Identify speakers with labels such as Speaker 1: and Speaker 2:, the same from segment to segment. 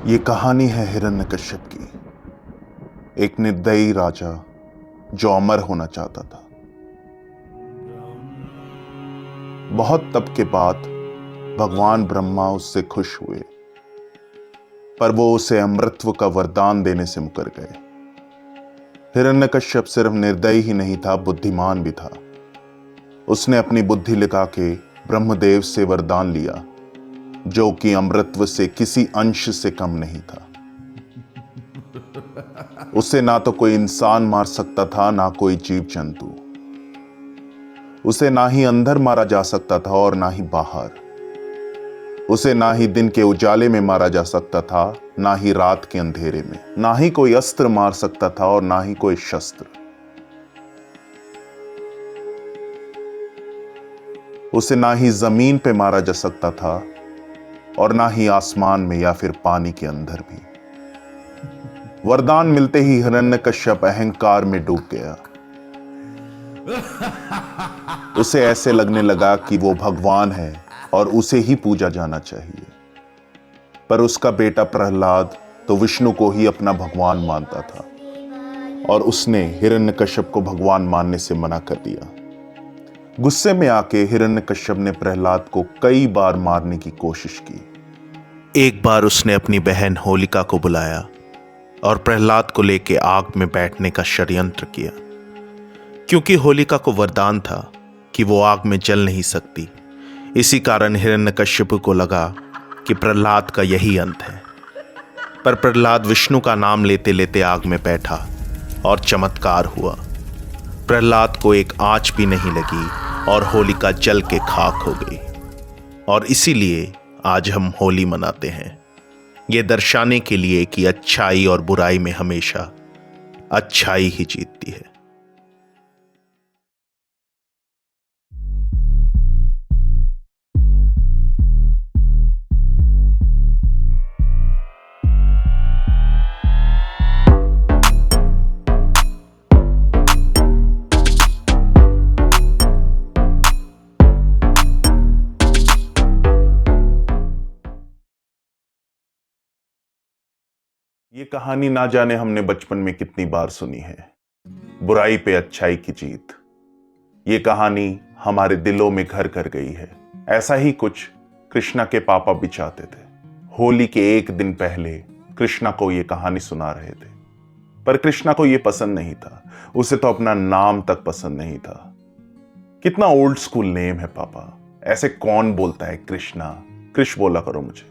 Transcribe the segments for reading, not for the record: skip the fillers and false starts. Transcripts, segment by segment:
Speaker 1: ये कहानी है हिरण्यकश्यप की, एक निर्दयी राजा जो अमर होना चाहता था। बहुत तप के बाद भगवान ब्रह्मा उससे खुश हुए, पर वो उसे अमृतत्व का वरदान देने से मुकर गए। हिरण्यकश्यप सिर्फ निर्दयी ही नहीं था, बुद्धिमान भी था। उसने अपनी बुद्धि लगा के ब्रह्मदेव से वरदान लिया, जो कि अमृतत्व से किसी अंश से कम नहीं था। उसे ना तो कोई इंसान मार सकता था, ना कोई जीव जंतु। उसे ना ही अंदर मारा जा सकता था और ना ही बाहर। उसे ना ही दिन के उजाले में मारा जा सकता था, ना ही रात के अंधेरे में। ना ही कोई अस्त्र मार सकता था और ना ही कोई शस्त्र। उसे ना ही जमीन पे मारा जा सकता था और ना ही आसमान में या फिर पानी के अंदर भी। वरदान मिलते ही हिरण्यकश्यप अहंकार में डूब गया। उसे ऐसे लगने लगा कि वो भगवान है और उसे ही पूजा जाना चाहिए। पर उसका बेटा प्रहलाद तो विष्णु को ही अपना भगवान मानता था और उसने हिरण्यकश्यप को भगवान मानने से मना कर दिया। गुस्से में आके हिरण्यकश्यप ने प्रहलाद को कई बार मारने की कोशिश की। एक बार उसने अपनी बहन होलिका को बुलाया और प्रहलाद को लेके आग में बैठने का षड्यंत्र किया, क्योंकि होलिका को वरदान था कि वो आग में जल नहीं सकती। इसी कारण हिरण्यकश्यप को लगा कि प्रहलाद का यही अंत है। पर प्रहलाद विष्णु का नाम लेते लेते आग में बैठा और चमत्कार हुआ। प्रहलाद को एक आंच भी नहीं लगी और होलिका जल के खाक हो गई। और इसीलिए आज हम होली मनाते हैं, ये दर्शाने के लिए कि अच्छाई और बुराई में हमेशा अच्छाई ही जीतती है। ये कहानी ना जाने हमने बचपन में कितनी बार सुनी है, बुराई पे अच्छाई की जीत। ये कहानी हमारे दिलों में घर कर गई है। ऐसा ही कुछ कृष्णा के पापा भी चाहते थे। होली के एक दिन पहले कृष्णा को ये कहानी सुना रहे थे, पर कृष्णा को ये पसंद नहीं था। उसे तो अपना नाम तक पसंद नहीं था। कितना ओल्ड स्कूल नेम है पापा, ऐसे कौन बोलता है कृष्णा, कृष बोला करो मुझे।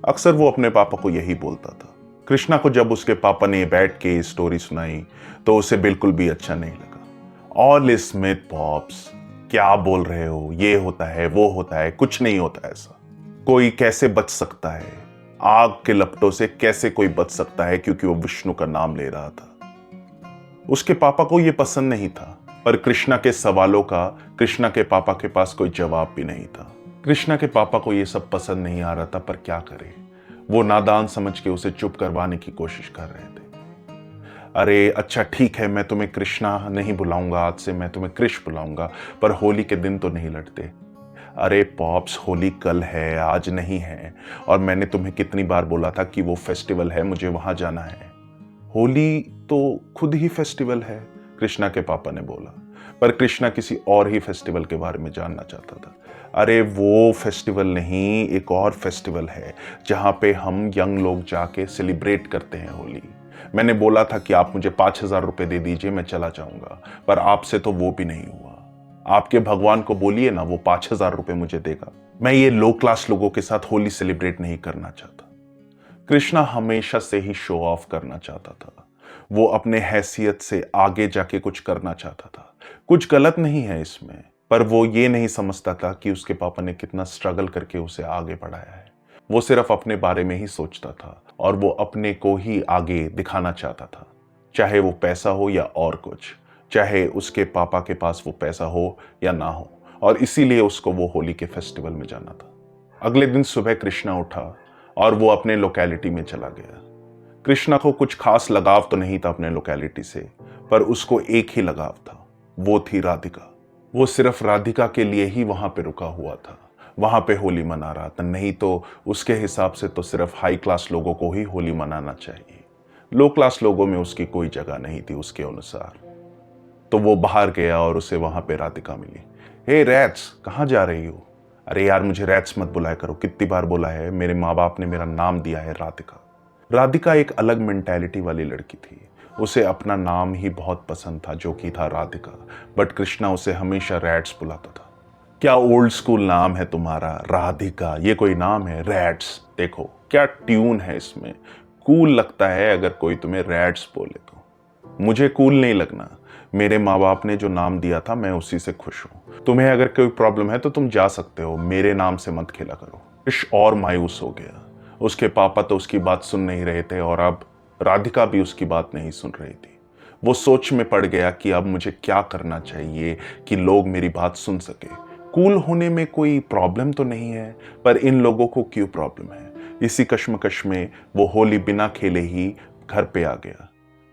Speaker 1: अक्सर वो अपने पापा को यही बोलता था। कृष्णा को जब उसके पापा ने बैठ के स्टोरी सुनाई तो उसे बिल्कुल भी अच्छा नहीं लगा। ऑल इज स्मिथ पॉप्स, क्या बोल रहे हो, ये होता है वो होता है, कुछ नहीं होता ऐसा। कोई कैसे बच सकता है, आग के लपटों से कैसे कोई बच सकता है, क्योंकि वो विष्णु का नाम ले रहा था। उसके पापा को ये पसंद नहीं था, पर कृष्णा के सवालों का कृष्णा के पापा के पास कोई जवाब भी नहीं था। कृष्णा के पापा को ये सब पसंद नहीं आ रहा था, पर क्या करे। वो नादान समझ के उसे चुप करवाने की कोशिश कर रहे थे। अरे अच्छा ठीक है, मैं तुम्हें कृष्णा नहीं बुलाऊंगा, आज से मैं तुम्हें कृष बुलाऊंगा, पर होली के दिन तो नहीं लड़ते। अरे पॉप्स, होली कल है, आज नहीं है। और मैंने तुम्हें कितनी बार बोला था कि वो फेस्टिवल है, मुझे वहां जाना है। होली तो खुद ही फेस्टिवल है, कृष्णा के पापा ने बोला। पर कृष्णा किसी और ही फेस्टिवल के बारे में जानना चाहता था। अरे वो फेस्टिवल नहीं, एक और फेस्टिवल है जहां पे हम यंग लोग जाके सेलिब्रेट करते हैं होली। मैंने बोला था कि आप मुझे 5,000 रुपए दे दीजिए, मैं चला जाऊंगा, पर आपसे तो वो भी नहीं हुआ। आपके भगवान को बोलिए ना, वो 5,000 रुपए मुझे देगा। मैं ये लो क्लास लोगों के साथ होली सेलिब्रेट नहीं करना चाहता। कृष्णा हमेशा से ही शो ऑफ करना चाहता था। वो अपने हैसियत से आगे जाके कुछ करना चाहता था। कुछ गलत नहीं है इसमें, पर वो ये नहीं समझता था कि उसके पापा ने कितना स्ट्रगल करके उसे आगे बढ़ाया है। वो सिर्फ अपने बारे में ही सोचता था और वो अपने को ही आगे दिखाना चाहता था, चाहे वो पैसा हो या और कुछ, चाहे उसके पापा के पास वो पैसा हो या ना हो। और इसीलिए उसको वो होली के फेस्टिवल में जाना था। अगले दिन सुबह कृष्णा उठा और वो अपने लोकेलिटी में चला गया। कृष्णा को कुछ खास लगाव तो नहीं था अपने लोकेलिटी से, पर उसको एक ही लगाव था, वो थी राधिका। वो सिर्फ राधिका के लिए ही वहां पे रुका हुआ था। वहां पे होली मना रहा था। नहीं तो उसके हिसाब से तो सिर्फ हाई क्लास लोगों को ही होली मनाना चाहिए, लो क्लास लोगों में उसकी कोई जगह नहीं थी उसके अनुसार। तो वो बाहर गया और उसे वहां पे राधिका मिली। हे रैट्स, कहाँ जा रही हो? अरे यार, मुझे रैट्स मत बुलाया करो, कितनी बार बोला है, मेरे माँ बाप ने मेरा नाम दिया है राधिका। राधिका एक अलग मेंटेलिटी वाली लड़की थी। उसे अपना नाम ही बहुत पसंद था, जो कि था राधिका। बट कृष्णा उसे हमेशा रैट्स बुलाता था। क्या ओल्ड स्कूल नाम है तुम्हारा, राधिका, ये कोई नाम है? रैट्स, देखो क्या ट्यून है इसमें। कूल लगता है अगर कोई तुम्हें रैट्स बोले तो, मुझे कूल नहीं लगना। मेरे माँ बाप ने जो नाम दिया था मैं उसी से खुश हूं। तुम्हें अगर कोई प्रॉब्लम है तो तुम जा सकते हो, मेरे नाम से मत खेला करो। कृष और मायूस हो गया। उसके पापा तो उसकी बात सुन नहीं रहे थे और अब राधिका भी उसकी बात नहीं सुन रही थी। वो सोच में पड़ गया कि अब मुझे क्या करना चाहिए कि लोग मेरी बात सुन सके। कूल होने में कोई प्रॉब्लम तो नहीं है, पर इन लोगों को क्यों प्रॉब्लम है? इसी कश्मकश में वो होली बिना खेले ही घर पे आ गया।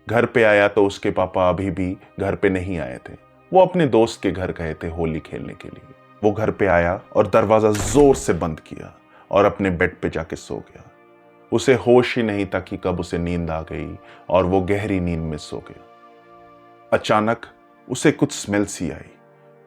Speaker 1: घर पे आया तो उसके पापा अभी भी घर पे नहीं आए थे। वो अपने दोस्त के घर गए थे होली खेलने के लिए। वो घर पे आया और दरवाजा जोर से बंद किया और अपने बेड पे जाके सो गया। उसे होश ही नहीं था कि कब उसे नींद आ गई और वो गहरी नींद में सो गया। अचानक उसे कुछ स्मेल सी आई,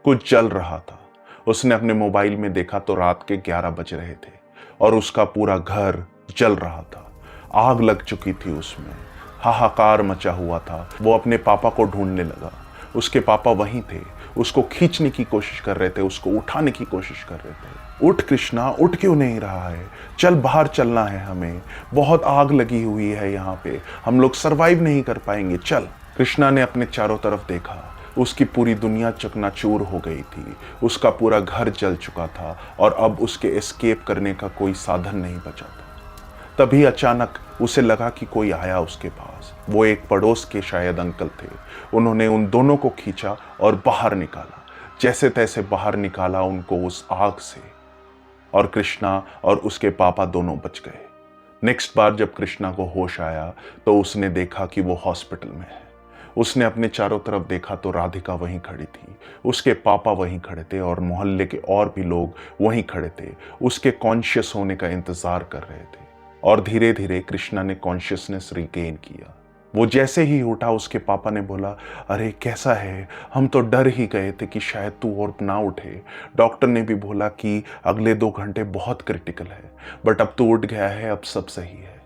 Speaker 1: कुछ जल रहा था। उसने अपने मोबाइल में देखा तो रात के 11 बज रहे थे और उसका पूरा घर जल रहा था। आग लग चुकी थी उसमें, हाहाकार मचा हुआ था। वो अपने पापा को ढूंढने लगा। उसके पापा वहीं थे, उसको खींचने की कोशिश कर रहे थे, उसको उठाने की कोशिश कर रहे थे। उठ कृष्णा, उठ क्यों नहीं रहा है? चल, बाहर चलना है हमें, बहुत आग लगी हुई है यहाँ पे, हम लोग सरवाइव नहीं कर पाएंगे, चल। कृष्णा ने अपने चारों तरफ देखा। उसकी पूरी दुनिया चकनाचूर हो गई थी। उसका पूरा घर जल चुका था और अब उसके एस्केप करने का कोई साधन नहीं बचा था। तभी अचानक उसे लगा कि कोई आया उसके पास। वो एक पड़ोस के शायद अंकल थे। उन्होंने उन दोनों को खींचा और बाहर निकाला, जैसे तैसे बाहर निकाला उनको उस आग से। और कृष्णा और उसके पापा दोनों बच गए। नेक्स्ट बार जब कृष्णा को होश आया तो उसने देखा कि वो हॉस्पिटल में है। उसने अपने चारों तरफ देखा तो राधिका वहीं खड़ी थी, उसके पापा वहीं खड़े थे और मोहल्ले के और भी लोग वहीं खड़े थे, उसके कॉन्शियस होने का इंतजार कर रहे थे। और धीरे धीरे कृष्णा ने कॉन्शियसनेस रिगेन किया। वो जैसे ही उठा उसके पापा ने बोला, अरे कैसा है? हम तो डर ही गए थे कि शायद तू और ना उठे। डॉक्टर ने भी बोला कि अगले 2 घंटे बहुत क्रिटिकल है, बट अब तू उठ गया है, अब सब सही है।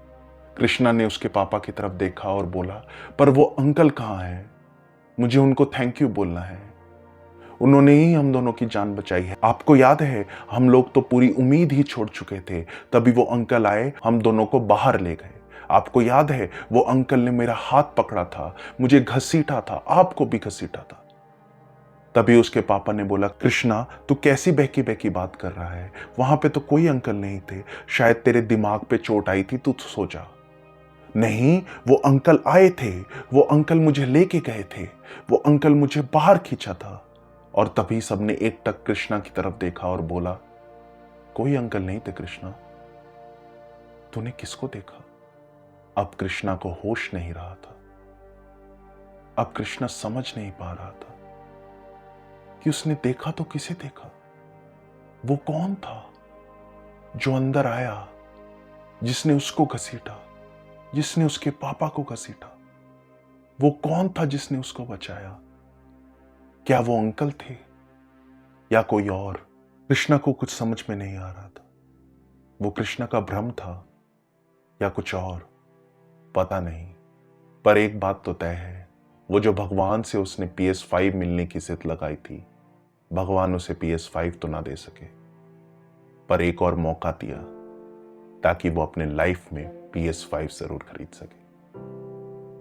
Speaker 1: कृष्णा ने उसके पापा की तरफ देखा और बोला, पर वो अंकल कहाँ हैं? मुझे उनको थैंक यू बोलना है। उन्होंने ही हम दोनों की जान बचाई है। आपको याद है, हम लोग तो पूरी उम्मीद ही छोड़ चुके थे, तभी वो अंकल आए, हम दोनों को बाहर ले गए। आपको याद है, वो अंकल ने मेरा हाथ पकड़ा था, मुझे घसीटा था, आपको भी घसीटा था। तभी उसके पापा ने बोला, कृष्णा तू कैसी बहकी बहकी बात कर रहा है? वहां पे तो कोई अंकल नहीं थे, शायद तेरे दिमाग पे चोट आई थी, तू सो जा। नहीं, वो अंकल आए थे, वो अंकल मुझे लेके गए थे, वो अंकल मुझे बाहर खींचा था। और तभी सबने एकटक कृष्णा की तरफ देखा और बोला, कोई अंकल नहीं थे कृष्णा, तूने किसको देखा? अब कृष्णा को होश नहीं रहा था। अब कृष्णा समझ नहीं पा रहा था कि उसने देखा तो किसे देखा। वो कौन था जो अंदर आया, जिसने उसको घसीटा, जिसने उसके पापा को घसीटा? वो कौन था जिसने उसको बचाया? क्या वो अंकल थे या कोई और? कृष्णा को कुछ समझ में नहीं आ रहा था। वो कृष्णा का भ्रम था या कुछ और, पता नहीं। पर एक बात तो तय है, वो जो भगवान से उसने PS5 मिलने की जिद लगाई थी, भगवान उसे PS5 तो ना दे सके, पर एक और मौका दिया ताकि वो अपने लाइफ में PS5 जरूर खरीद सके।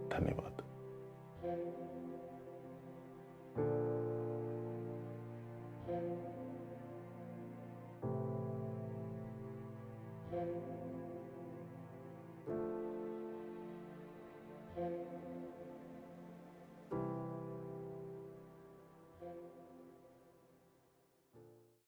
Speaker 1: धन्यवाद।